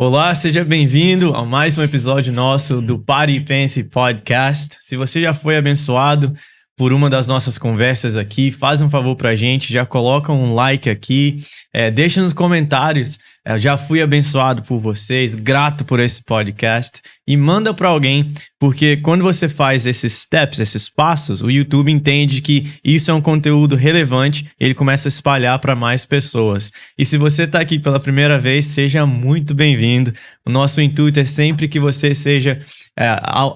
Olá, seja bem-vindo a mais um episódio nosso do Pare e Pense Podcast. Se você já foi abençoado por uma das nossas conversas aqui, faz um favor pra gente, já coloca um like aqui, deixa nos comentários, já fui abençoado por vocês, grato por esse podcast, e manda pra alguém, porque quando você faz esses steps, esses passos, o YouTube entende que isso é um conteúdo relevante, ele começa a espalhar para mais pessoas. E se você tá aqui pela primeira vez, seja muito bem-vindo. O nosso intuito é sempre que você seja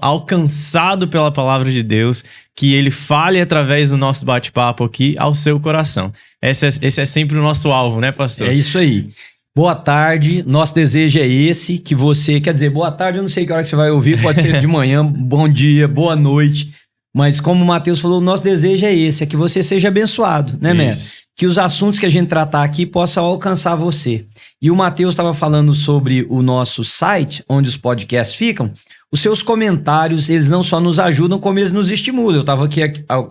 alcançado pela palavra de Deus, que ele fale através do nosso bate-papo aqui ao seu coração. Esse é sempre o nosso alvo, né, pastor? É isso aí. Boa tarde, nosso desejo é esse, que você, quer dizer, boa tarde, eu não sei que hora que você vai ouvir, pode ser de manhã, bom dia, boa noite, mas como o Matheus falou, o nosso desejo é esse, é que você seja abençoado, né, Mestre? Que os assuntos que a gente tratar aqui possam alcançar você. E o Matheus estava falando sobre o nosso site, onde os podcasts ficam. Os seus comentários, eles não só nos ajudam, como eles nos estimulam. Eu estava aqui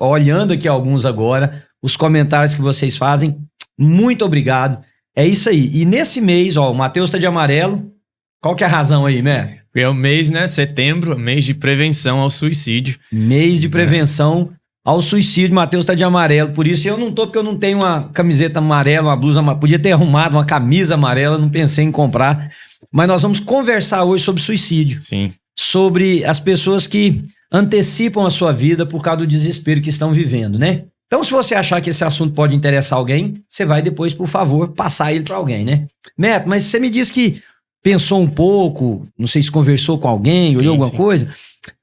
olhando aqui alguns agora, os comentários que vocês fazem. Muito obrigado. É isso aí. E nesse mês, ó, o Matheus tá de amarelo. Qual que é a razão aí, né? É o mês, né? Setembro, mês de prevenção ao suicídio. Mês de prevenção ao suicídio. Matheus tá de amarelo. Por isso eu não tô, porque eu não tenho uma camiseta amarela, uma blusa amarela. Podia ter arrumado uma camisa amarela, não pensei em comprar. Mas nós vamos conversar hoje sobre suicídio. Sim. Sobre as pessoas que antecipam a sua vida por causa do desespero que estão vivendo, né? Então, se você achar que esse assunto pode interessar alguém, você vai depois, por favor, passar ele para alguém, né? Neto, mas você me disse que pensou um pouco, não sei se conversou com alguém, olhou alguma coisa.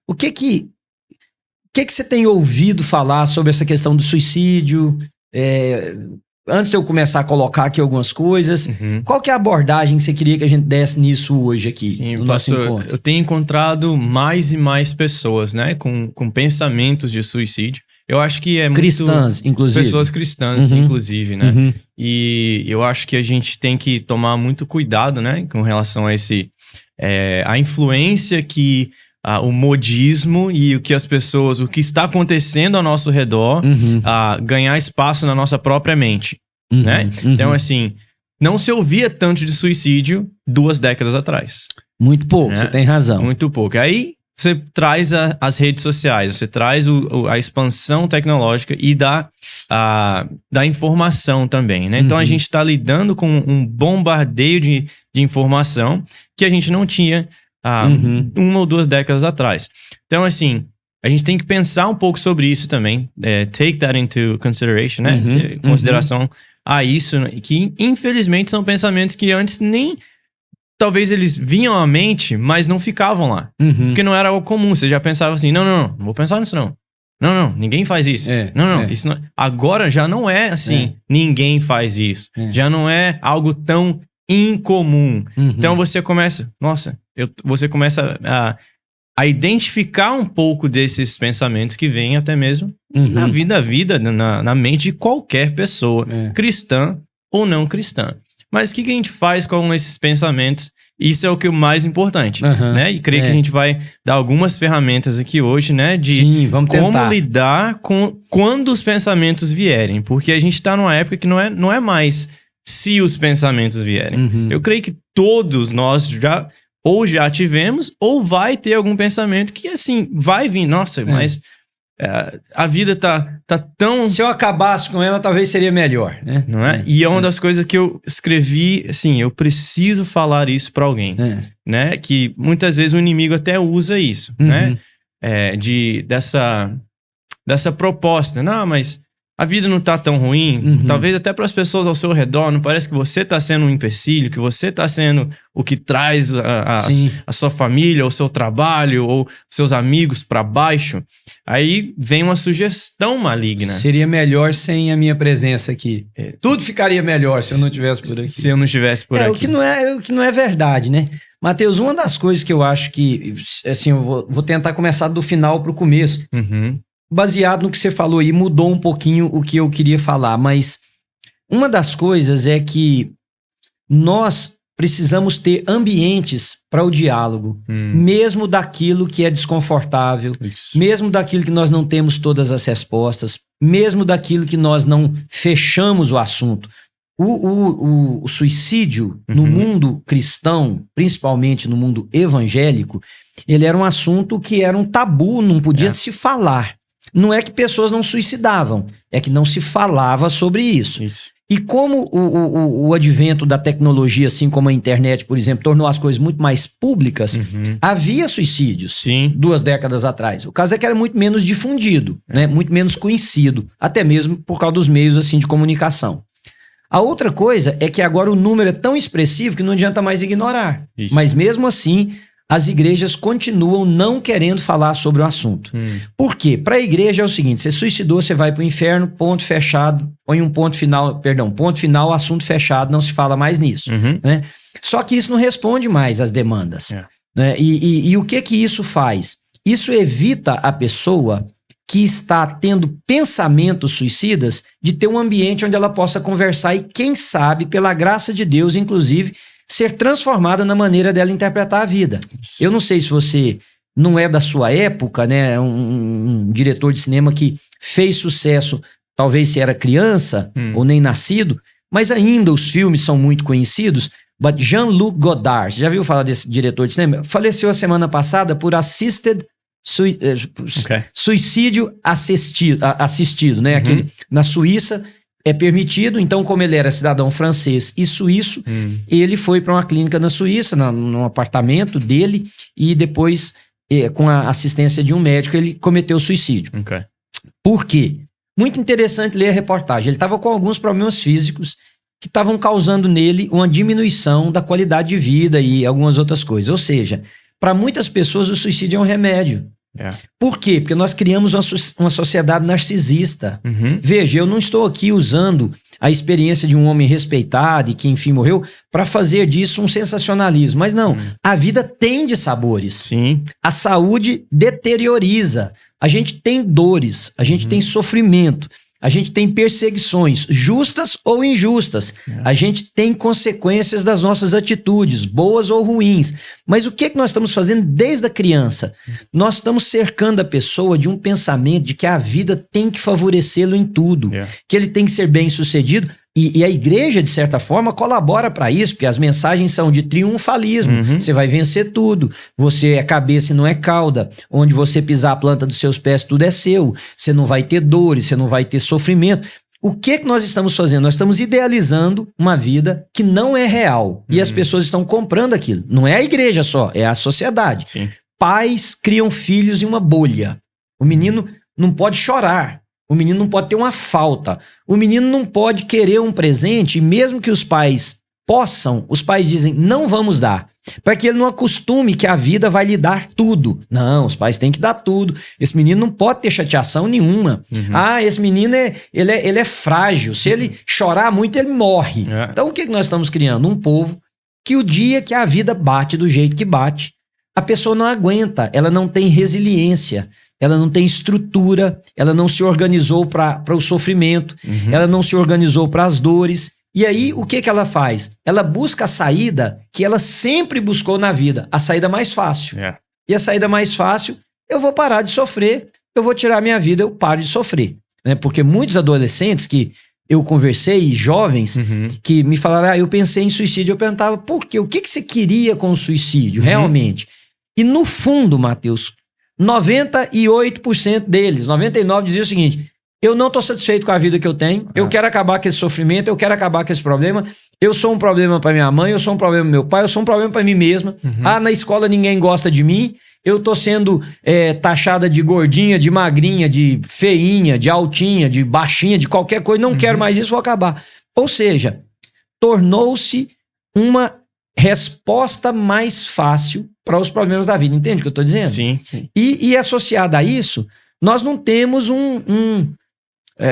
O que você tem ouvido falar sobre essa questão do suicídio? Antes de eu começar a colocar aqui algumas coisas, qual que é a abordagem que você queria que a gente desse nisso hoje aqui? Sim, pastor, eu tenho encontrado mais e mais pessoas, né, com pensamentos de suicídio. Eu acho que é cristãs, muito... inclusive. Pessoas cristãs, inclusive, né? E eu acho que a gente tem que tomar muito cuidado, né? Com relação a a influência que o modismo e o que as pessoas... O que está acontecendo ao nosso redor ganhar espaço na nossa própria mente, né? Então, assim, não se ouvia tanto de suicídio 2 décadas atrás. Muito pouco, né? Você tem razão. Muito pouco. Aí... Você traz as redes sociais, você traz a expansão tecnológica e da informação também, né? Então, a gente está lidando com um bombardeio de informação que a gente não tinha 1 ou 2 décadas atrás. Então, assim, a gente tem que pensar um pouco sobre isso também, take that into consideration, né? Ter consideração a isso, né? Que infelizmente são pensamentos que antes nem... Talvez eles vinham à mente, mas não ficavam lá. Porque não era algo comum. Você já pensava assim, não vou pensar nisso não. Não, ninguém faz isso. Isso não... Agora já não é assim, ninguém faz isso. Já não é algo tão incomum. Então você começa, você começa a identificar um pouco desses pensamentos que vêm até mesmo na vida, na mente de qualquer pessoa, cristã ou não cristã. Mas o que a gente faz com esses pensamentos? Isso é o que é o mais importante, né? E creio que a gente vai dar algumas ferramentas aqui hoje, né? De como lidar com quando os pensamentos vierem. Porque a gente está numa época que não é mais se os pensamentos vierem. Eu creio que todos nós já tivemos ou vai ter algum pensamento que, assim, vai vir. Nossa, mas... a vida tá tão... Se eu acabasse com ela, talvez seria melhor, né? Não é? E é uma das coisas que eu escrevi, assim, eu preciso falar isso pra alguém, né? Que muitas vezes o inimigo até usa isso, né? Dessa proposta. Não, mas a vida não tá tão ruim. Talvez até para as pessoas ao seu redor, não parece que você tá sendo um empecilho, que você tá sendo o que traz a sua família, o seu trabalho, ou seus amigos para baixo. Aí vem uma sugestão maligna. Seria melhor sem a minha presença aqui. Tudo ficaria melhor se eu não estivesse por aqui. Se eu não estivesse por aqui. O que não é verdade, né? Matheus, uma das coisas que eu acho que... Assim, eu vou tentar começar do final pro começo. Baseado no que você falou aí, mudou um pouquinho o que eu queria falar, mas uma das coisas é que nós precisamos ter ambientes para o diálogo, mesmo daquilo que é desconfortável, mesmo daquilo que nós não temos todas as respostas, mesmo daquilo que nós não fechamos o assunto. O suicídio no mundo cristão, principalmente no mundo evangélico, ele era um assunto que era um tabu, não podia se falar. Não é que pessoas não suicidavam, é que não se falava sobre isso. E como o advento da tecnologia, assim como a internet, por exemplo, tornou as coisas muito mais públicas, havia suicídios 2 décadas atrás. O caso é que era muito menos difundido, né? Muito menos conhecido, até mesmo por causa dos meios assim, de comunicação. A outra coisa é que agora o número é tão expressivo que não adianta mais ignorar. Mas mesmo assim, as igrejas continuam não querendo falar sobre o assunto. Por quê? Para a igreja é o seguinte, você suicidou, você vai para o inferno, ponto fechado, põe um ponto final, ponto final, assunto fechado, não se fala mais nisso. Né? Só que isso não responde mais às demandas. Né? E o que isso faz? Isso evita a pessoa que está tendo pensamentos suicidas de ter um ambiente onde ela possa conversar e, quem sabe, pela graça de Deus, inclusive, ser transformada na maneira dela interpretar a vida. Eu não sei se você não é da sua época, né? Um diretor de cinema que fez sucesso, talvez se era criança ou nem nascido, mas ainda os filmes são muito conhecidos. But Jean-Luc Godard, você já viu falar desse diretor de cinema? Faleceu a semana passada por suicídio assistido, né? Aqui na Suíça é permitido, então como ele era cidadão francês e suíço, ele foi para uma clínica na Suíça, num apartamento dele, e depois, com a assistência de um médico, ele cometeu suicídio. Por quê? Muito interessante ler a reportagem. Ele estava com alguns problemas físicos que estavam causando nele uma diminuição da qualidade de vida e algumas outras coisas. Ou seja, para muitas pessoas o suicídio é um remédio. Por quê? Porque nós criamos uma sociedade narcisista. Veja, eu não estou aqui usando a experiência de um homem respeitado e que enfim morreu para fazer disso um sensacionalismo, mas não, a vida tem de sabores. A saúde deterioriza, a gente tem dores, a gente tem sofrimento, a gente tem perseguições, justas ou injustas. A gente tem consequências das nossas atitudes, boas ou ruins. Mas o que nós estamos fazendo desde a criança? Nós estamos cercando a pessoa de um pensamento de que a vida tem que favorecê-lo em tudo, que ele tem que ser bem-sucedido. E a igreja, de certa forma, colabora para isso, porque as mensagens são de triunfalismo. Você vai vencer tudo. Você é cabeça e não é cauda. Onde você pisar a planta dos seus pés, tudo é seu. Você não vai ter dores, você não vai ter sofrimento. O que nós estamos fazendo? Nós estamos idealizando uma vida que não é real. E as pessoas estão comprando aquilo. Não é a igreja só, é a sociedade. Pais criam filhos em uma bolha. O menino não pode chorar. O menino não pode ter uma falta. O menino não pode querer um presente, e mesmo que os pais possam, os pais dizem, não vamos dar. Para que ele não acostume que a vida vai lhe dar tudo. Não, os pais têm que dar tudo. Esse menino não pode ter chateação nenhuma. Esse menino ele é frágil. Se ele chorar muito, ele morre. Então o que nós estamos criando? Um povo que o dia que a vida bate do jeito que bate, a pessoa não aguenta, ela não tem resiliência. Ela não tem estrutura, ela não se organizou para o sofrimento, ela não se organizou para as dores. E aí, o que ela faz? Ela busca a saída que ela sempre buscou na vida, a saída mais fácil. E a saída mais fácil, eu vou parar de sofrer, eu vou tirar minha vida, eu paro de sofrer. Né? Porque muitos adolescentes que eu conversei, jovens, que me falaram, eu pensei em suicídio, eu perguntava, por quê? O que você queria com o suicídio, realmente? E no fundo, Matheus, 98% deles, 99% dizia o seguinte, eu não estou satisfeito com a vida que eu tenho, eu quero acabar com esse sofrimento, eu quero acabar com esse problema, eu sou um problema para minha mãe, eu sou um problema para meu pai, eu sou um problema para mim mesma, na escola ninguém gosta de mim, eu estou sendo taxada de gordinha, de magrinha, de feinha, de altinha, de baixinha, de qualquer coisa, não quero mais isso, vou acabar. Ou seja, tornou-se uma resposta mais fácil para os problemas da vida. Entende o que eu estou dizendo? Sim. E associado a isso, nós não temos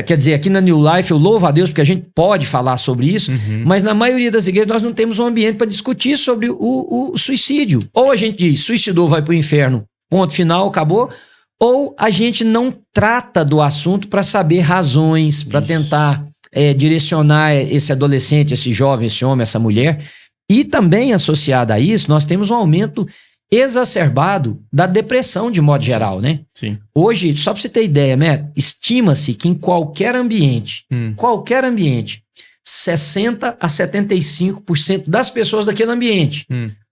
quer dizer, aqui na New Life eu louvo a Deus porque a gente pode falar sobre isso, mas na maioria das igrejas nós não temos um ambiente para discutir sobre o suicídio. Ou a gente diz, suicidou, vai para o inferno, ponto final, acabou. Ou a gente não trata do assunto para saber razões, para tentar direcionar esse adolescente, esse jovem, esse homem, essa mulher. E também associado a isso, nós temos um aumento exacerbado da depressão de modo geral, né? Hoje, só para você ter ideia, né? Estima-se que em qualquer ambiente, 60 a 75% das pessoas daquele ambiente.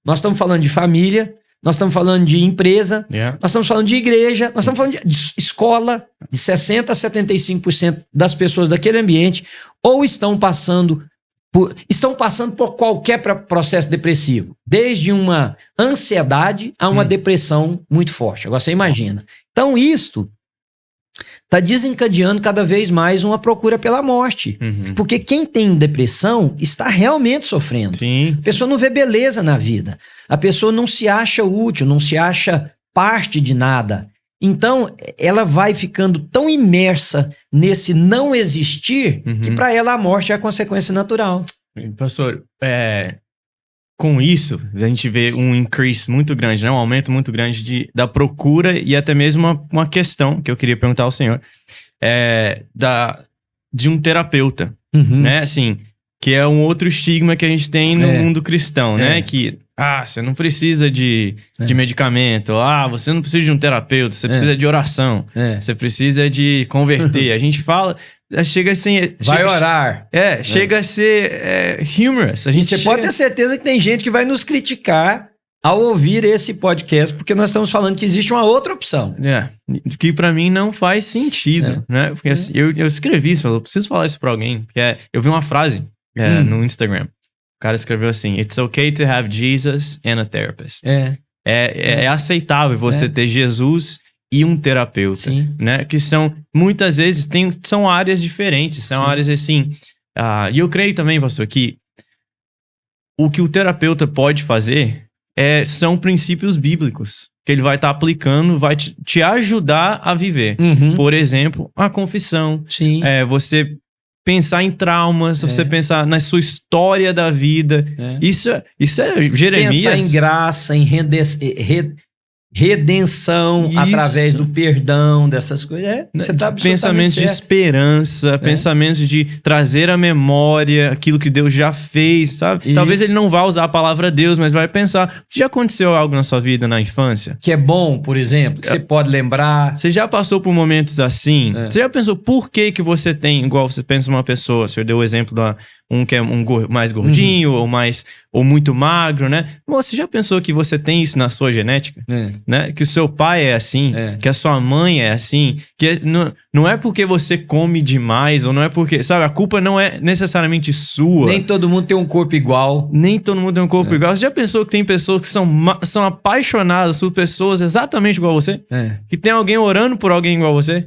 Nós estamos falando de família, nós estamos falando de empresa, nós estamos falando de igreja, nós estamos falando de escola. De 60 a 75% das pessoas daquele ambiente ou estão passando por qualquer processo depressivo, desde uma ansiedade a uma depressão muito forte. Agora você imagina. Então isto está desencadeando cada vez mais uma procura pela morte. Porque quem tem depressão está realmente sofrendo. Sim. A pessoa não vê beleza na vida. A pessoa não se acha útil, não se acha parte de nada. Então, ela vai ficando tão imersa nesse não existir que para ela a morte é a consequência natural. Pastor, com isso, a gente vê um increase muito grande, né? Um aumento muito grande da procura e até mesmo uma questão que eu queria perguntar ao senhor, de um terapeuta, né? Assim, que é um outro estigma que a gente tem no mundo cristão, né? Que, você não precisa de medicamento, você não precisa de um terapeuta, você precisa de oração, você precisa de converter. A gente fala... Chega a ser... Vai orar. Chega a ser humorous. Você pode ter certeza que tem gente que vai nos criticar ao ouvir esse podcast, porque nós estamos falando que existe uma outra opção. Que pra mim não faz sentido, né? Porque assim, eu escrevi isso, eu preciso falar isso pra alguém. Eu vi uma frase no Instagram. O cara escreveu assim: It's okay to have Jesus and a therapist. É aceitável você ter Jesus e um terapeuta, né? Que são, muitas vezes, são áreas diferentes, são áreas assim... e eu creio também, pastor, que o que o terapeuta pode fazer são princípios bíblicos, que ele vai estar aplicando, vai te ajudar a viver. Por exemplo, a confissão. Você pensar em traumas, você pensar na sua história da vida. Isso é Jeremias. Pensar em graça, em redenção através do perdão, dessas coisas. Você tá pensamentos de esperança, pensamentos de trazer à memória aquilo que Deus já fez, sabe? Isso. Talvez ele não vá usar a palavra Deus, mas vai pensar: já aconteceu algo na sua vida na infância? Que é bom, por exemplo, que você pode lembrar. Você já passou por momentos assim? Você já pensou por que você tem, igual você pensa numa pessoa, o senhor deu o exemplo da um que é mais gordinho ou muito magro, né? Você já pensou que você tem isso na sua genética? Né? Que o seu pai é assim, que a sua mãe é assim, que não é porque você come demais, ou não é porque, sabe, a culpa não é necessariamente sua. Nem todo mundo tem um corpo igual. Nem todo mundo tem um corpo igual. Você já pensou que tem pessoas que são apaixonadas por pessoas exatamente igual a você? Que tem alguém orando por alguém igual a você?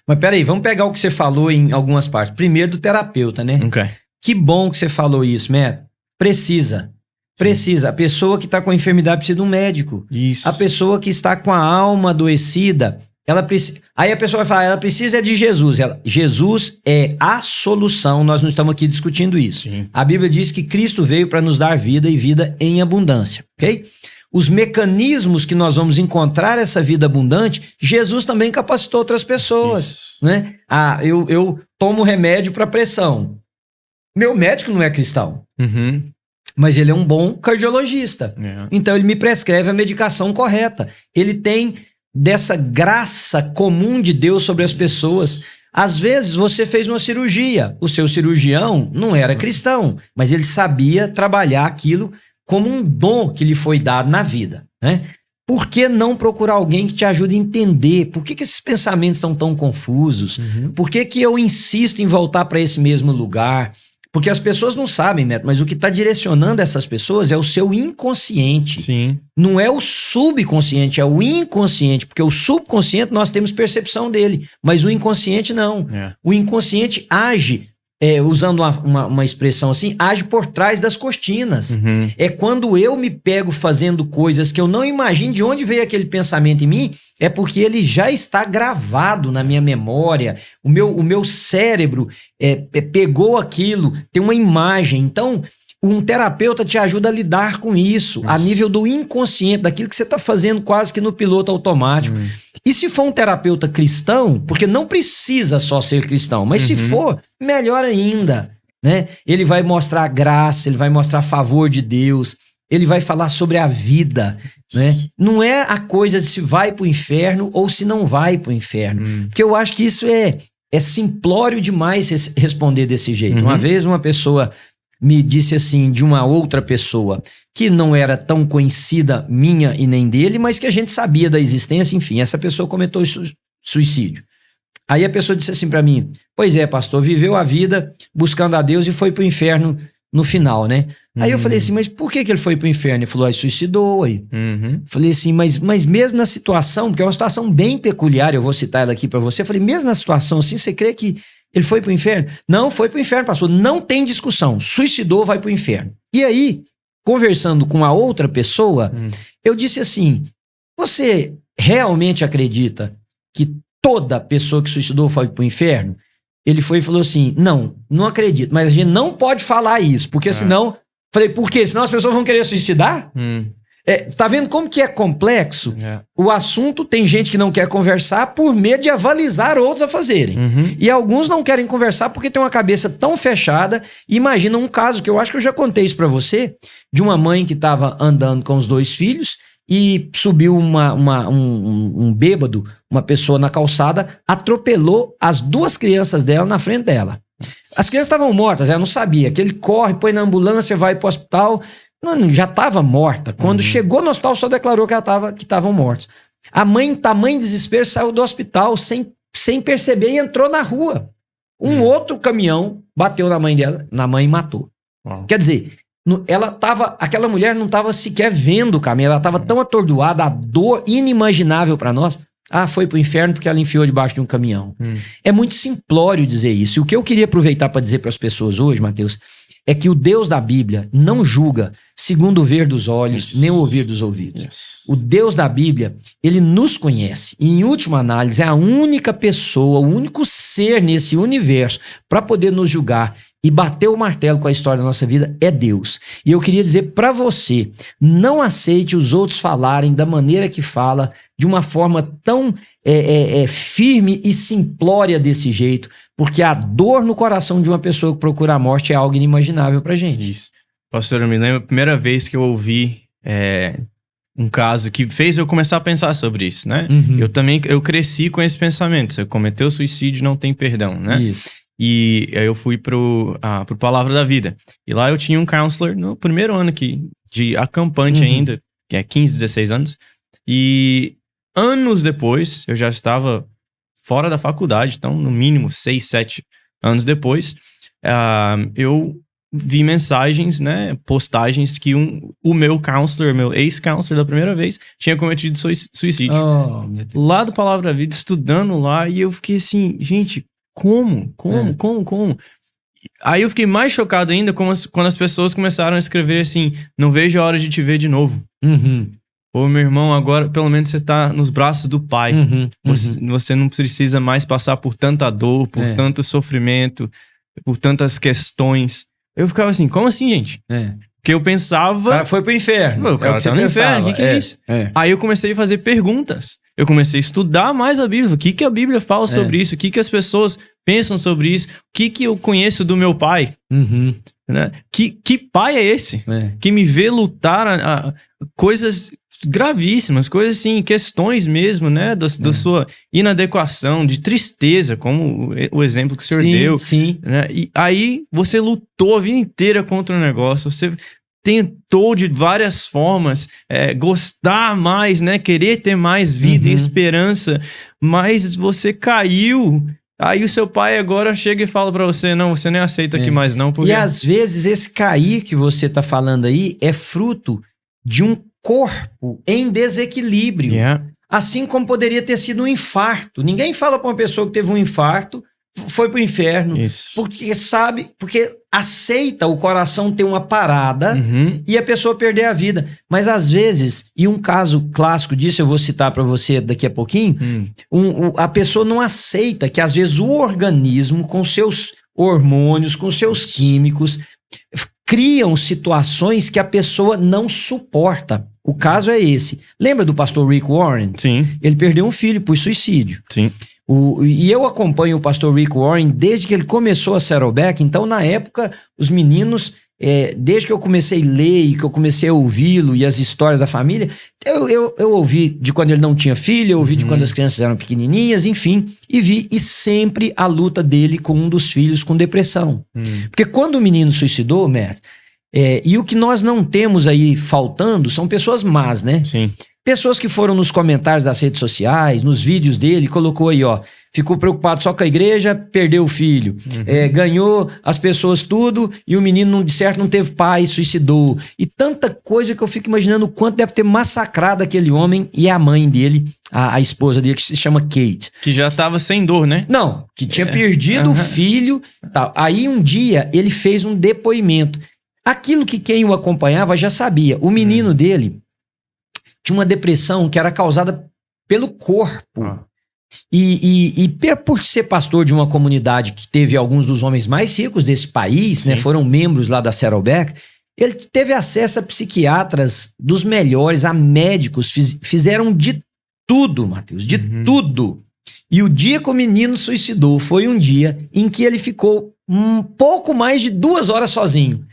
Mas peraí, vamos pegar o que você falou em algumas partes. Primeiro do terapeuta, né? Que bom que você falou isso, Matt. Precisa. A pessoa que está com a enfermidade precisa de um médico. Isso. A pessoa que está com a alma adoecida, ela precisa... Aí a pessoa vai falar, ela precisa de Jesus. Jesus é a solução, nós não estamos aqui discutindo isso. A Bíblia diz que Cristo veio para nos dar vida e vida em abundância, ok? Os mecanismos que nós vamos encontrar essa vida abundante, Jesus também capacitou outras pessoas, né? Eu tomo remédio para pressão. Meu médico não é cristão. Mas ele é um bom cardiologista. Então ele me prescreve a medicação correta. Ele tem dessa graça comum de Deus sobre as pessoas. Às vezes você fez uma cirurgia. O seu cirurgião não era cristão, mas ele sabia trabalhar aquilo como um dom que lhe foi dado na vida, né? Por que não procurar alguém que te ajude a entender? Por que esses pensamentos são tão confusos? Por que eu insisto em voltar para esse mesmo lugar? Porque as pessoas não sabem, Neto, mas o que está direcionando essas pessoas é o seu inconsciente. Não é o subconsciente, é o inconsciente. Porque o subconsciente nós temos percepção dele, mas o inconsciente não. O inconsciente age, usando uma expressão assim, age por trás das cortinas. É quando eu me pego fazendo coisas que eu não imagino de onde veio aquele pensamento em mim, é porque ele já está gravado na minha memória. O meu cérebro pegou aquilo, tem uma imagem. Então, um terapeuta te ajuda a lidar com isso, a nível do inconsciente, daquilo que você está fazendo quase que no piloto automático. E se for um terapeuta cristão, porque não precisa só ser cristão, mas se for, melhor ainda, né? Ele vai mostrar a graça, ele vai mostrar a favor de Deus, ele vai falar sobre a vida, né? Não é a coisa de se vai para o inferno ou se não vai para o inferno. Porque eu acho que isso é simplório demais responder desse jeito. Uma vez uma pessoa me disse assim, de uma outra pessoa que não era tão conhecida minha e nem dele, mas que a gente sabia da existência, enfim, essa pessoa cometeu suicídio. Aí a pessoa disse assim pra mim, pois é, pastor, viveu a vida buscando a Deus e foi pro inferno no final, né? Aí eu falei assim, mas por que ele foi pro inferno? Ele falou, aí suicidou aí. Falei assim, mas mesmo na situação, porque é uma situação bem peculiar, eu vou citar ela aqui pra você, eu falei, mesmo na situação assim, você crê que ele foi pro inferno? Não, foi pro inferno, pastor, não tem discussão, suicidou, vai pro inferno. E aí, conversando com a outra pessoa, eu disse assim, você realmente acredita que toda pessoa que suicidou foi pro inferno? Ele foi e falou assim, não acredito, mas a gente não pode falar isso, porque senão... Falei, por quê? Senão as pessoas vão querer suicidar? Tá vendo como que é complexo? O assunto, tem gente que não quer conversar por medo de avalizar outros a fazerem. E alguns não querem conversar porque tem uma cabeça tão fechada. Imagina um caso que eu acho que eu já contei isso pra você, de uma mãe que estava andando com os 2 filhos e subiu um bêbado, uma pessoa na calçada, atropelou as 2 crianças dela na frente dela. As crianças estavam mortas, ela não sabia, que ele corre, põe na ambulância, vai pro hospital, já estava morta. Quando chegou no hospital, só declarou que estavam mortos. A mãe, tamanho desespero, saiu do hospital sem perceber e entrou na rua. Um outro caminhão bateu na mãe dela, na mãe e matou. Quer dizer, aquela mulher não estava sequer vendo o caminho, ela estava tão atordoada, a dor inimaginável para nós. Foi pro inferno porque ela enfiou debaixo de um caminhão. É muito simplório dizer isso. E o que eu queria aproveitar para dizer para as pessoas hoje, Mateus, é que o Deus da Bíblia não julga segundo o ver dos olhos, nem o ouvir dos ouvidos. O Deus da Bíblia, ele nos conhece. E, em última análise, é a única pessoa, o único ser nesse universo para poder nos julgar e bater o martelo com a história da nossa vida é Deus. E eu queria dizer para você, não aceite os outros falarem da maneira que fala, de uma forma tão firme e simplória desse jeito, porque a dor no coração de uma pessoa que procura a morte é algo inimaginável pra gente. Isso. Pastor, eu me lembro a primeira vez que eu ouvi um caso que fez eu começar a pensar sobre isso, né? Eu cresci com esse pensamento, se eu cometeu suicídio, não tem perdão, né? Isso. E aí eu fui pro Palavra da Vida. E lá eu tinha um counselor no primeiro ano aqui, de acampante ainda, que é 15, 16 anos. E anos depois, eu já estava fora da faculdade, então no mínimo 6, 7 anos depois, eu vi mensagens, né, postagens que o meu counselor, meu ex-counselor da primeira vez, tinha cometido suicídio. Lá do Palavra da Vida, estudando lá, e eu fiquei assim, gente... Como? Aí eu fiquei mais chocado ainda quando as pessoas começaram a escrever assim, não vejo a hora de te ver de novo. Ô, meu irmão, agora pelo menos você tá nos braços do Pai. Você não precisa mais passar por tanta dor, por tanto sofrimento, por tantas questões. Eu ficava assim, como assim, gente? Porque eu pensava... O cara foi pro inferno. O cara tá no inferno, o que é isso? Aí eu comecei a fazer perguntas. Eu comecei a estudar mais a Bíblia. O que a Bíblia fala sobre isso? O que as pessoas pensam sobre isso? O que eu conheço do meu pai? Né? Que pai é esse? Que me vê lutar coisas gravíssimas, coisas assim, questões mesmo, né? Da sua inadequação, de tristeza, como o exemplo que o senhor deu. Sim. Né? E aí você lutou a vida inteira contra o negócio. Você tentou de várias formas gostar mais, né? Querer ter mais vida e esperança, mas você caiu. Aí o seu pai agora chega e fala pra você, não, você nem aceita aqui mais não. Porque... E às vezes esse cair que você tá falando aí é fruto de um corpo em desequilíbrio. Assim como poderia ter sido um infarto. Ninguém fala pra uma pessoa que teve um infarto, foi pro inferno, porque aceita o coração ter uma parada e a pessoa perder a vida. Mas às vezes, e um caso clássico disso eu vou citar para você daqui a pouquinho, a pessoa não aceita que às vezes o organismo, com seus hormônios, com seus químicos, criam situações que a pessoa não suporta. O caso é esse. Lembra do pastor Rick Warren? Sim. Ele perdeu um filho por suicídio. Sim. E eu acompanho o pastor Rick Warren desde que ele começou a Saddleback. Então, na época, os meninos desde que eu comecei a ler e que eu comecei a ouvi-lo e as histórias da família, eu ouvi de quando ele não tinha filho, eu ouvi de quando as crianças eram pequenininhas, enfim, e sempre a luta dele com um dos filhos com depressão. Porque quando o menino suicidou, Mert, e o que nós não temos aí faltando são pessoas más, né? Sim. Pessoas que foram nos comentários das redes sociais, nos vídeos dele, colocou aí, ó, ficou preocupado só com a igreja, perdeu o filho, ganhou as pessoas tudo e o menino, de certo, não teve pai, suicidou. E tanta coisa que eu fico imaginando o quanto deve ter massacrado aquele homem e a mãe dele, a esposa dele, que se chama Kate. Que já tava sem dor, né? Não, que tinha perdido o filho. Tal. Aí um dia ele fez um depoimento. Aquilo que quem o acompanhava já sabia. O menino dele tinha uma depressão que era causada pelo corpo. E por ser pastor de uma comunidade que teve alguns dos homens mais ricos desse país, né, foram membros lá da Saddleback, ele teve acesso a psiquiatras dos melhores, a médicos, fizeram de tudo, Matheus, de tudo. E o dia que o menino suicidou foi um dia em que ele ficou um pouco mais de 2 horas sozinho.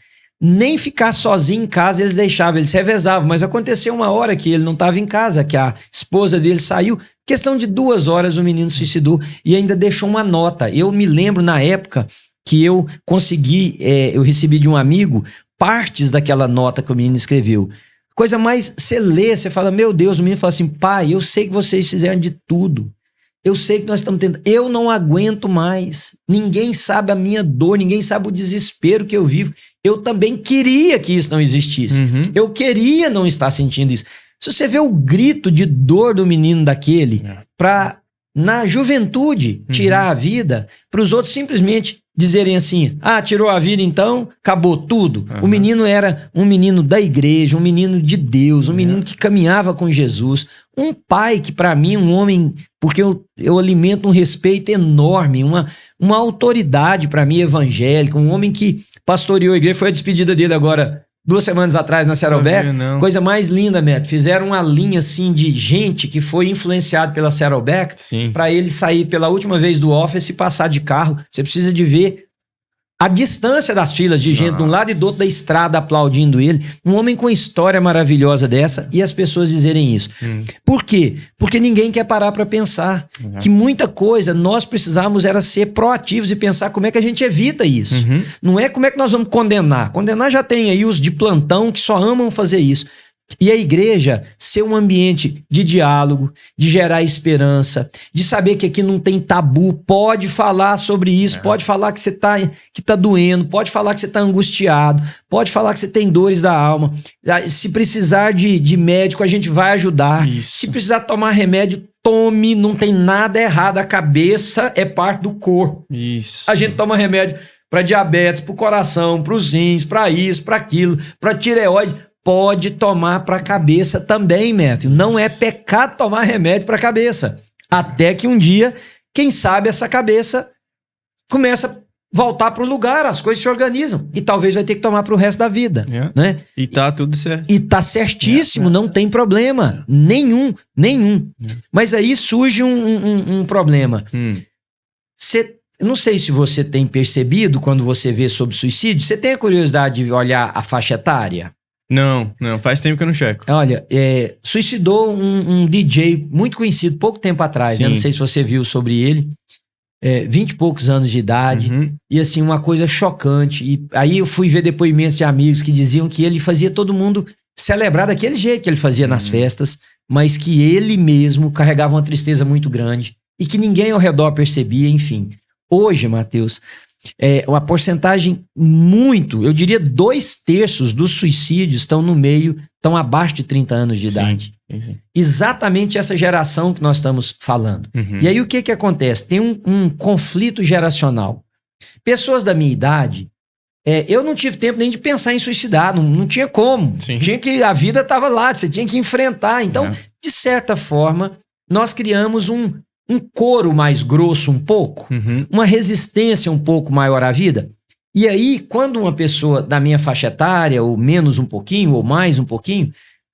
Nem ficar sozinho em casa eles deixavam, eles revezavam, mas aconteceu uma hora que ele não estava em casa, que a esposa dele saiu, questão de 2 horas o menino suicidou e ainda deixou uma nota. Eu me lembro na época que eu consegui, eu recebi de um amigo partes daquela nota que o menino escreveu. Coisa mais, você lê, você fala, meu Deus, o menino fala assim, pai, eu sei que vocês fizeram de tudo. Eu sei que nós estamos tentando, eu não aguento mais. Ninguém sabe a minha dor, ninguém sabe o desespero que eu vivo. Eu também queria que isso não existisse. Eu queria não estar sentindo isso. Se você vê o grito de dor do menino daquele para, na juventude, tirar a vida, para os outros simplesmente dizerem assim, tirou a vida então, acabou tudo. O menino era um menino da igreja, um menino de Deus, um menino que caminhava com Jesus, um pai que para mim, um homem, porque eu alimento um respeito enorme, uma autoridade para mim evangélica, um homem que pastoreou a igreja, foi a despedida dele agora 2 semanas atrás na Saddleback, coisa mais linda, Neto. Fizeram uma linha assim de gente que foi influenciado pela Saddleback para ele sair pela última vez do office e passar de carro. Você precisa de ver a distância das filas de gente de um lado e do outro da estrada aplaudindo ele. Um homem com história maravilhosa dessa e as pessoas dizerem isso. Por quê? Porque ninguém quer parar para pensar que muita coisa nós precisávamos era ser proativos e pensar como é que a gente evita isso. Não é como é que nós vamos condenar. Condenar já tem aí os de plantão que só amam fazer isso. E a igreja ser um ambiente de diálogo, de gerar esperança, de saber que aqui não tem tabu, pode falar sobre isso, pode falar que você tá doendo, pode falar que você tá angustiado, pode falar que você tem dores da alma. Se precisar de médico, a gente vai ajudar. Se precisar tomar remédio, tome, não tem nada errado. A cabeça é parte do corpo. A gente toma remédio para diabetes, para o coração, para os rins, para isso, para aquilo, para tireoide. Pode tomar para a cabeça também, Matthew. Não é pecado tomar remédio para a cabeça. Até que um dia, quem sabe, essa cabeça começa a voltar para o lugar, as coisas se organizam. E talvez vai ter que tomar para o resto da vida. Né? E tá tudo certo. E tá certíssimo, não tem problema. Nenhum. Mas aí surge um problema. Eu não sei se você tem percebido, quando você vê sobre suicídio, você tem a curiosidade de olhar a faixa etária? Não, faz tempo que eu não checo. Olha, suicidou um DJ muito conhecido pouco tempo atrás, né? Não sei se você viu sobre ele, 20 e poucos anos de idade, e assim, uma coisa chocante. E aí eu fui ver depoimentos de amigos que diziam que ele fazia todo mundo celebrar daquele jeito que ele fazia nas festas, mas que ele mesmo carregava uma tristeza muito grande e que ninguém ao redor percebia, enfim. Hoje, Matheus, uma porcentagem eu diria 2/3 dos suicídios estão abaixo de 30 anos de idade. Sim. Exatamente essa geração que nós estamos falando. E aí o que acontece? Tem um conflito geracional. Pessoas da minha idade, eu não tive tempo nem de pensar em suicidar, não tinha como. A vida estava lá, você tinha que enfrentar. Então, de certa forma, nós criamos um coro mais grosso um pouco, uma resistência um pouco maior à vida. E aí, quando uma pessoa da minha faixa etária, ou menos um pouquinho, ou mais um pouquinho,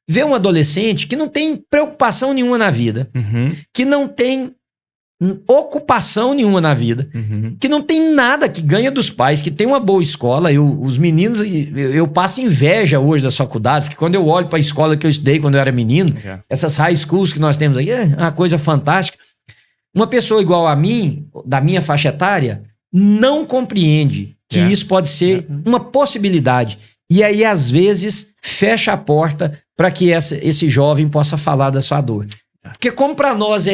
vê um adolescente que não tem preocupação nenhuma na vida, que não tem ocupação nenhuma na vida, que não tem nada, que ganha dos pais, que tem uma boa escola. Os meninos, eu passo inveja hoje das faculdades, porque quando eu olho para a escola que eu estudei quando eu era menino, essas high schools que nós temos aí, é uma coisa fantástica. Uma pessoa igual a mim, da minha faixa etária, não compreende que isso pode ser uma possibilidade. E aí, às vezes, fecha a porta para que esse jovem possa falar da sua dor. Porque como para nós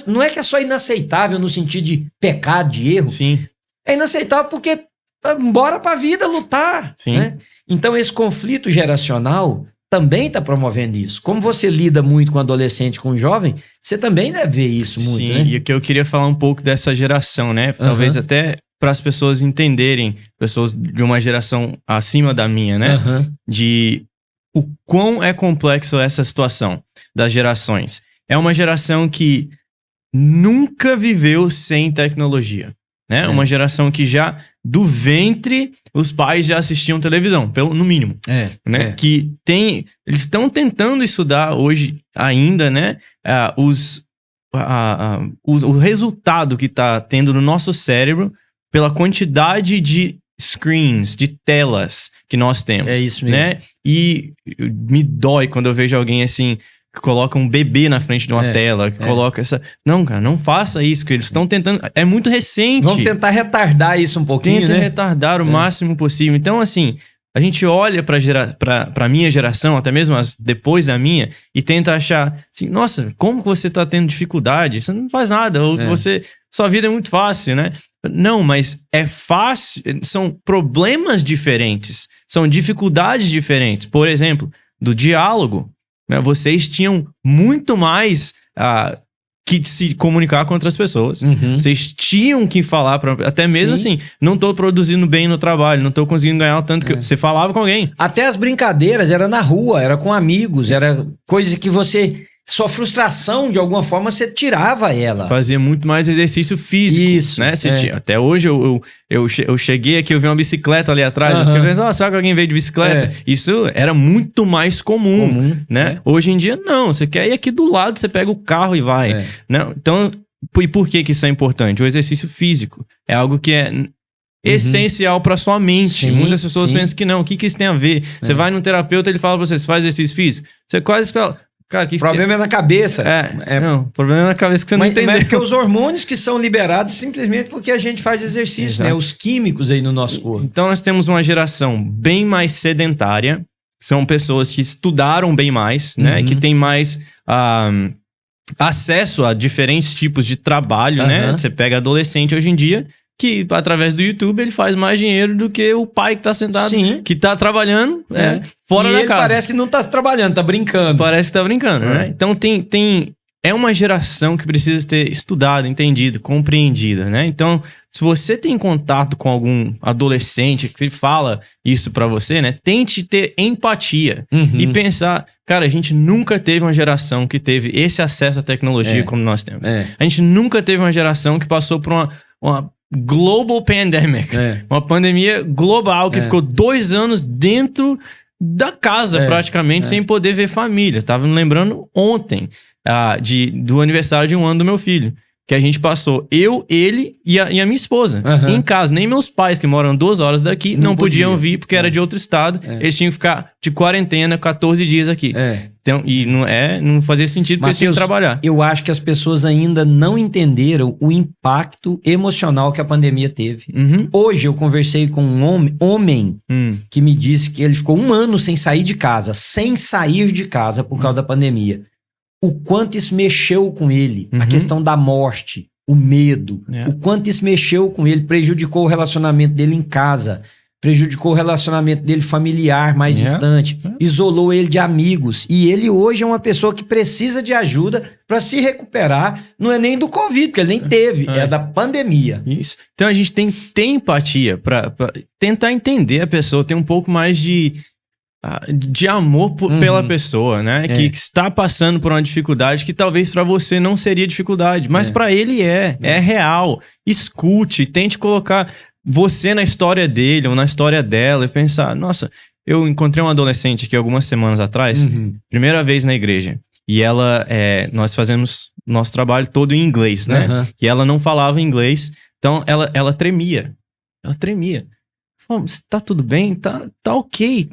não é que é só inaceitável no sentido de pecado, de erro. Sim. É inaceitável porque bora pra vida lutar. Sim. Né? Então esse conflito geracional também está promovendo isso. Como você lida muito com adolescente, com jovem, você também deve ver isso muito, né? E o que eu queria falar um pouco dessa geração, né? Talvez até para as pessoas entenderem, pessoas de uma geração acima da minha, né? De o quão é complexo essa situação das gerações. É uma geração que nunca viveu sem tecnologia, né? Uma geração que já, do ventre, os pais já assistiam televisão, no mínimo. Né? Que eles estão tentando estudar hoje ainda, né? O resultado que está tendo no nosso cérebro pela quantidade de screens, de telas que nós temos. É isso mesmo. Né? E me dói quando eu vejo alguém assim, que coloca um bebê na frente de uma tela, que coloca essa... Não, cara, não faça isso, porque eles estão tentando... É muito recente. Vamos tentar retardar isso um pouquinho, Tenta retardar o máximo possível. Então, assim, a gente olha pra minha geração, até mesmo as depois da minha, e tenta achar assim, nossa, como que você tá tendo dificuldade? Você não faz nada, ou sua vida é muito fácil, né? Não, mas é fácil, são problemas diferentes, são dificuldades diferentes. Por exemplo, do diálogo. Vocês tinham muito mais que se comunicar com outras pessoas. Vocês tinham que falar, até mesmo assim, não tô produzindo bem no trabalho, não tô conseguindo ganhar o tanto que você falava com alguém. Até as brincadeiras era na rua, era com amigos, era coisa que sua frustração, de alguma forma, você tirava ela. Fazia muito mais exercício físico. Isso. Né? Até hoje eu cheguei aqui, eu vi uma bicicleta ali atrás. Eu fiquei pensando, será que alguém veio de bicicleta? Isso era muito mais comum. Né? Hoje em dia, não. Você quer ir aqui do lado, você pega o carro e vai. Não? Então, e por que isso é importante? O exercício físico é algo que é essencial para sua mente. Muitas pessoas pensam que não. O que isso tem a ver? Você vai num terapeuta, ele fala pra você faz exercício físico. Você quase fala... Cara, o problema é na cabeça. Não, o problema é na cabeça que você não entendeu. Mas é porque os hormônios que são liberados simplesmente porque a gente faz exercício, né? Os químicos aí no nosso corpo. Então nós temos uma geração bem mais sedentária, são pessoas que estudaram bem mais, né? Que tem mais acesso a diferentes tipos de trabalho, né? Você pega adolescente hoje em dia, que através do YouTube ele faz mais dinheiro do que o pai que tá sentado, que tá trabalhando fora da casa. Parece que não tá trabalhando, tá brincando. Parece que tá brincando, né? Então é uma geração que precisa ser estudada, entendida, compreendida, né? Então, se você tem contato com algum adolescente que fala isso pra você, né? Tente ter empatia e pensar, cara, a gente nunca teve uma geração que teve esse acesso à tecnologia como nós temos. A gente nunca teve uma geração que passou por uma global pandemic, uma pandemia global que ficou 2 anos dentro da casa praticamente sem poder ver família. Tava me lembrando ontem do aniversário de 1 ano do meu filho, que a gente passou, ele e a minha esposa em casa. Nem meus pais, que moram 2 horas daqui, não podiam vir porque era de outro estado. Eles tinham que ficar de quarentena 14 dias aqui. Então, e não fazia sentido porque eles tinham que trabalhar. Eu acho que as pessoas ainda não entenderam o impacto emocional que a pandemia teve. Hoje eu conversei com um homem que me disse que ele ficou 1 ano sem sair de casa por causa da pandemia. O quanto isso mexeu com ele, a questão da morte, o medo, o quanto isso mexeu com ele, prejudicou o relacionamento dele em casa, prejudicou o relacionamento dele familiar mais distante, isolou ele de amigos. E ele hoje é uma pessoa que precisa de ajuda para se recuperar. Não é nem do Covid, porque ele nem teve, é da pandemia. Isso. Então a gente tem que ter empatia para tentar entender a pessoa, ter um pouco mais de amor pela pessoa, né? Que está passando por uma dificuldade que talvez para você não seria dificuldade, mas para ele é real. Escute, tente colocar você na história dele ou na história dela e pensar, nossa, eu encontrei um adolescente aqui algumas semanas atrás, primeira vez na igreja, E ela, nós fazemos nosso trabalho todo em inglês, né? Uhum. E ela não falava inglês, então ela tremia. Ela tremia. Falei, tá tudo bem? Tá ok.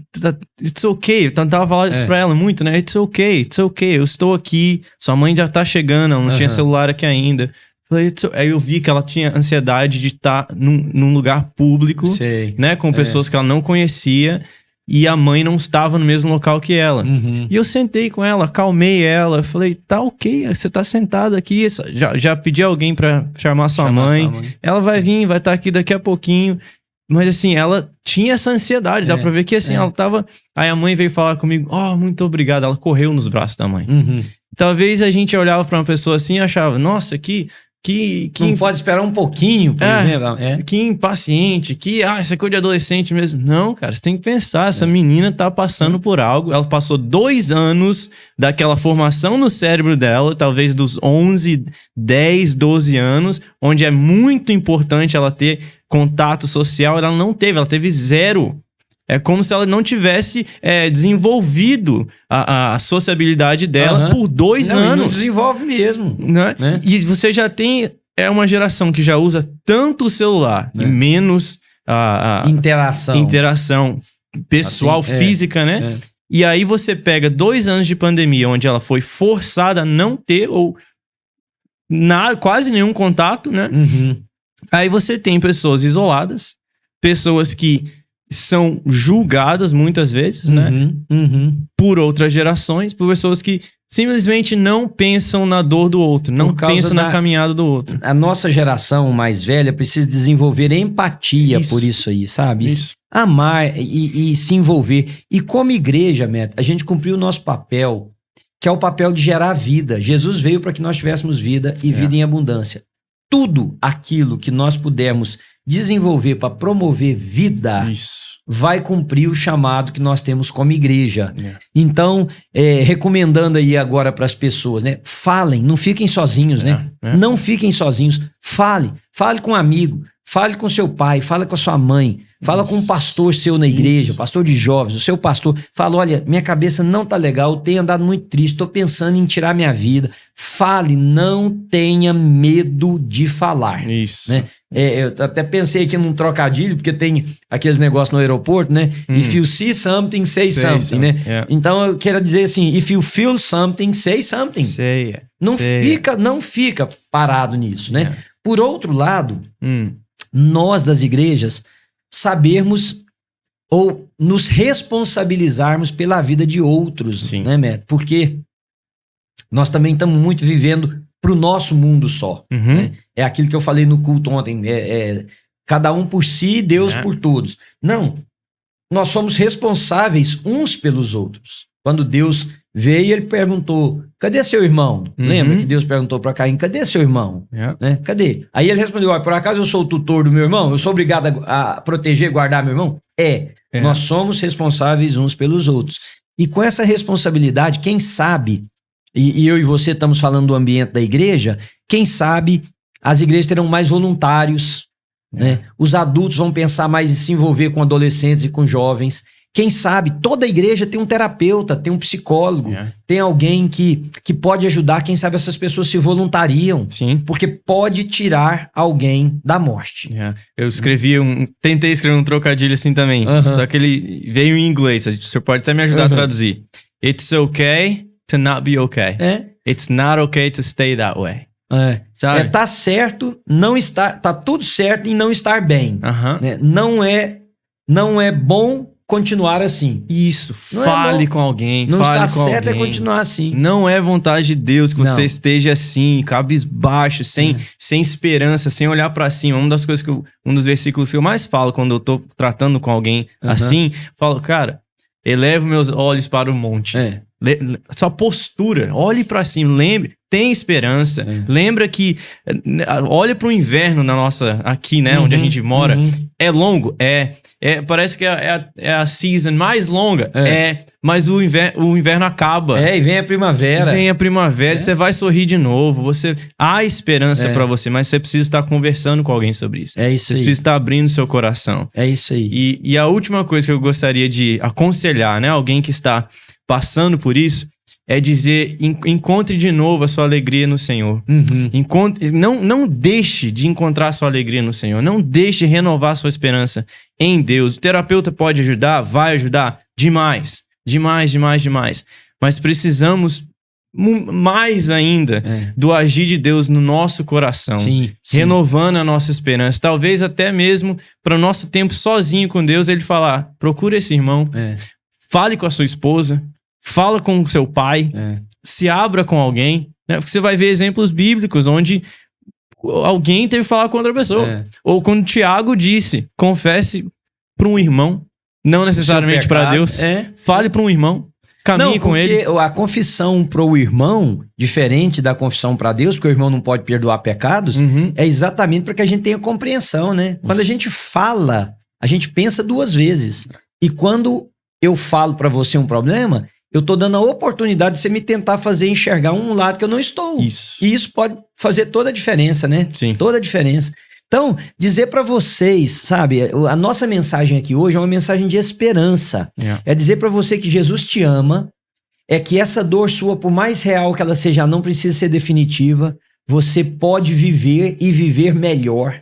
It's ok. Eu tentava falar isso pra ela muito, né? It's ok. Eu estou aqui. Sua mãe já tá chegando, ela não tinha celular aqui ainda. Falei, aí eu vi que ela tinha ansiedade de estar num lugar público, né? Com pessoas que ela não conhecia. E a mãe não estava no mesmo local que ela. Uhum. E eu sentei com ela, acalmei ela. Falei, tá ok, você tá sentada aqui. Já pedi alguém pra chamar sua mãe. Ela vai vir, vai estar aqui daqui a pouquinho. Mas assim, ela tinha essa ansiedade. Dá pra ver que assim, ela tava... Aí a mãe veio falar comigo, muito obrigado. Ela correu nos braços da mãe. Uhum. Talvez a gente olhava pra uma pessoa assim e achava, nossa, não pode esperar um pouquinho, por exemplo. Que impaciente, isso é coisa de adolescente mesmo. Não, cara, você tem que pensar, essa menina tá passando por algo, ela passou 2 anos daquela formação no cérebro dela, talvez dos 11, 10, 12 anos, onde é muito importante ela ter contato social, ela não teve, ela teve 0. É como se ela não tivesse desenvolvido a sociabilidade dela por 2 anos. Não desenvolve mesmo. Né? E você já tem uma geração que já usa tanto o celular e menos a interação pessoal, assim, física, né? E aí você pega 2 anos de pandemia, onde ela foi forçada a não ter ou quase nenhum contato, né? Uhum. Aí você tem pessoas isoladas, pessoas que são julgadas muitas vezes, né? Por outras gerações, por pessoas que simplesmente não pensam na dor do outro, não pensam na caminhada do outro. A nossa geração mais velha precisa desenvolver empatia por isso aí, sabe? Isso. Amar e se envolver. E como igreja, Meta, a gente cumpriu o nosso papel, que é o papel de gerar vida. Jesus veio para que nós tivéssemos vida e vida em abundância. Tudo aquilo que nós pudermos desenvolver para promover vida vai cumprir o chamado que nós temos como igreja. Então, recomendando aí agora para as pessoas, né? Falem, não fiquem sozinhos, né? Não fiquem sozinhos. Fale com um amigo, fale com seu pai, fale com a sua mãe, fala com um pastor seu na igreja, pastor de jovens, o seu pastor. Fala, olha, minha cabeça não tá legal, eu tenho andado muito triste, tô pensando em tirar minha vida. Fale, não tenha medo de falar. Né? Eu até pensei aqui num trocadilho, porque tem aqueles negócios no aeroporto, né? If you see something, say something, né? Então eu quero dizer assim, if you feel something, say something. Não fica parado nisso, né? Por outro lado, nós das igrejas sabermos ou nos responsabilizarmos pela vida de outros, né, Matt? Porque nós também estamos muito vivendo pro nosso mundo só. Né? É aquilo que eu falei no culto ontem, cada um por si, Deus por todos. Não, nós somos responsáveis uns pelos outros. Quando Deus veio, ele perguntou, cadê seu irmão? Lembra que Deus perguntou para Caim, cadê seu irmão? Né? Cadê? Aí ele respondeu, por acaso eu sou o tutor do meu irmão? Eu sou obrigado a proteger e guardar meu irmão? Nós somos responsáveis uns pelos outros. E com essa responsabilidade, quem sabe, e eu e você estamos falando do ambiente da igreja, quem sabe as igrejas terão mais voluntários, né? Os adultos vão pensar mais em se envolver com adolescentes e com jovens. Quem sabe, toda igreja tem um terapeuta, tem um psicólogo, tem alguém que pode ajudar. Quem sabe essas pessoas se voluntariam, porque pode tirar alguém da morte. Eu tentei escrever um trocadilho assim também, só que ele veio em inglês, o senhor pode até me ajudar a traduzir. It's okay to not be okay. It's not okay to stay that way. Tá certo, tá tudo certo em não estar bem. Né? Não é bom continuar assim. Isso, fale com alguém. Não está certo é continuar assim. Não é vontade de Deus que você esteja assim, cabisbaixo, sem esperança, sem olhar pra cima. Uma das coisas um dos versículos que eu mais falo quando eu tô tratando com alguém assim, falo, cara, elevo meus olhos para o monte. Sua postura, olhe pra cima, lembre, tem esperança. Lembra que olha pro inverno aqui, né, onde a gente mora. É longo? Parece que é a season mais longa. Mas o inverno acaba. E vem a primavera. Você vai sorrir de novo. Há esperança pra você, mas você precisa estar conversando com alguém sobre isso. Você precisa estar abrindo seu coração. É isso aí. E a última coisa que eu gostaria de aconselhar, né, alguém que está passando por isso, é dizer, encontre de novo a sua alegria no Senhor. Não deixe de encontrar a sua alegria no Senhor. Não deixe de renovar a sua esperança em Deus. O terapeuta pode ajudar? Vai ajudar? Demais. Demais. Mas precisamos mais ainda do agir de Deus no nosso coração. Sim. Renovando a nossa esperança. Talvez até mesmo para o nosso tempo sozinho com Deus, ele falar, procura esse irmão, fale com a sua esposa, fala com o seu pai, se abra com alguém, né? Porque você vai ver exemplos bíblicos onde alguém teve que falar com outra pessoa. Ou quando Tiago disse, confesse para um irmão, não necessariamente para Deus, fale para um irmão, caminhe com ele. Porque a confissão para o irmão, diferente da confissão para Deus, porque o irmão não pode perdoar pecados, é exatamente para que a gente tenha compreensão, né? Quando a gente fala, a gente pensa duas vezes. E quando eu falo para você um problema, eu tô dando a oportunidade de você me tentar fazer enxergar um lado que eu não estou. Isso. E isso pode fazer toda a diferença, né? Sim. Toda a diferença. Então, dizer para vocês, sabe, a nossa mensagem aqui hoje é uma mensagem de esperança. É dizer para você que Jesus te ama, é que essa dor sua, por mais real que ela seja, não precisa ser definitiva. Você pode viver e viver melhor.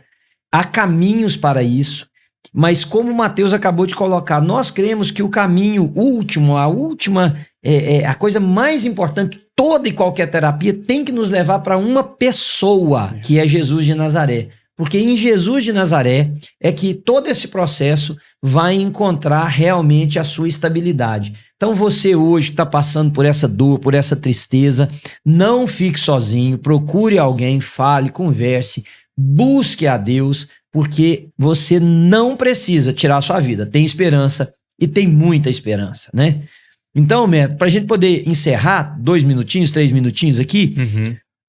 Há caminhos para isso. Mas como o Mateus acabou de colocar, nós cremos que o caminho último, a coisa mais importante, toda e qualquer terapia tem que nos levar para uma pessoa, que é Jesus de Nazaré. Porque em Jesus de Nazaré é que todo esse processo vai encontrar realmente a sua estabilidade. Então você hoje que está passando por essa dor, por essa tristeza, não fique sozinho, procure alguém, fale, converse, busque a Deus, porque você não precisa tirar a sua vida. Tem esperança e tem muita esperança, né? Então, Neto, para a gente poder encerrar 2 minutinhos, 3 minutinhos aqui,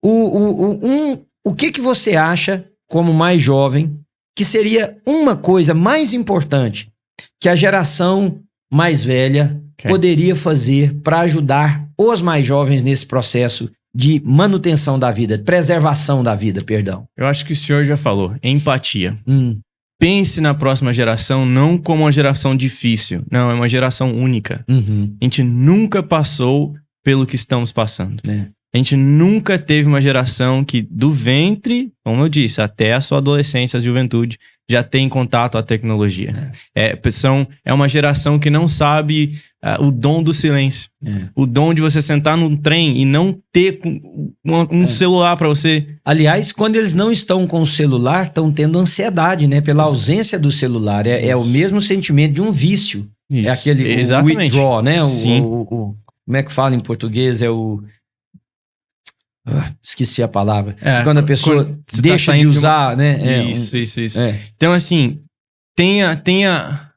o que você acha, como mais jovem, que seria uma coisa mais importante que a geração mais velha poderia fazer para ajudar os mais jovens nesse processo de manutenção da vida, preservação da vida, perdão? Eu acho que o senhor já falou, empatia. Pense na próxima geração não como uma geração difícil, não, é uma geração única. A gente nunca passou pelo que estamos passando. A gente nunca teve uma geração que do ventre, como eu disse, até a sua adolescência, a juventude, já tem contato à tecnologia. É uma geração que não sabe o dom do silêncio. O dom de você sentar num trem e não ter um celular para você. Aliás, quando eles não estão com o celular, estão tendo ansiedade, né? Pela ausência do celular. É o mesmo sentimento de um vício. Isso. É aquele withdraw, né? Como é que fala em português? É o... esqueci a palavra. Quando a pessoa deixa de usar, né? Isso. Então, assim, tenha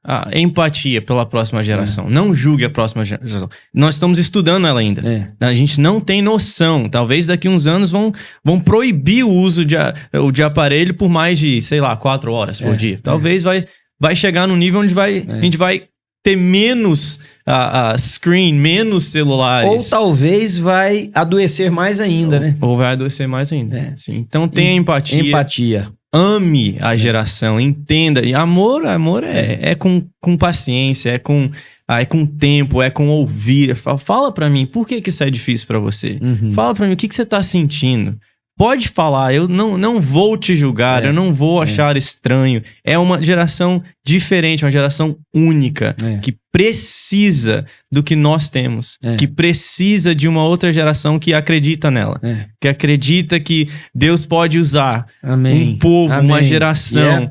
a empatia pela próxima geração. Não julgue a próxima geração. Nós estamos estudando ela ainda. A gente não tem noção. Talvez daqui uns anos vão proibir o uso de aparelho por mais de, 4 horas por dia. Talvez vai chegar num nível onde a gente vai ter menos screen, menos celulares. Ou talvez vai adoecer mais ainda, né? Ou vai adoecer mais ainda. Sim. Então tenha empatia. Ame a geração, entenda. E amor é com paciência, é com tempo, é com ouvir. Fala pra mim, por que isso é difícil pra você? Fala pra mim, o que você tá sentindo? Pode falar, eu não vou te julgar, eu não vou achar estranho. É uma geração diferente, uma geração única, que precisa do que nós temos, que precisa de uma outra geração que acredita nela, que acredita que Deus pode usar um povo, uma geração,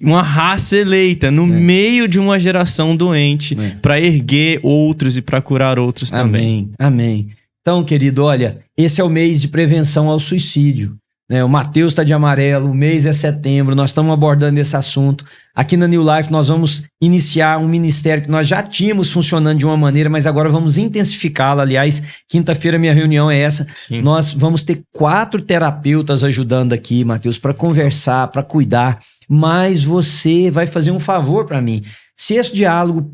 uma raça eleita no meio de uma geração doente para erguer outros e para curar outros também. Amém. Então, querido, olha, esse é o mês de prevenção ao suicídio, né? O Mateus está de amarelo, o mês é setembro, nós estamos abordando esse assunto. Aqui na New Life nós vamos iniciar um ministério que nós já tínhamos funcionando de uma maneira, mas agora vamos intensificá-lo. Aliás, quinta-feira minha reunião é essa. Sim. Nós vamos ter 4 terapeutas ajudando aqui, Mateus, para conversar, para cuidar, mas você vai fazer um favor para mim. Se esse diálogo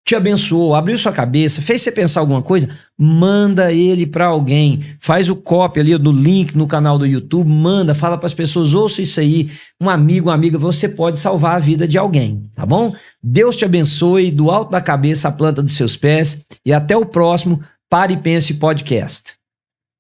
te abençoou, abriu sua cabeça, fez você pensar alguma coisa, manda ele para alguém, faz o copy ali do link no canal do YouTube, manda, fala para as pessoas, ouça isso aí, um amigo, uma amiga, você pode salvar a vida de alguém, tá bom? Deus te abençoe, do alto da cabeça à planta dos seus pés, e até o próximo Pare e Pense Podcast.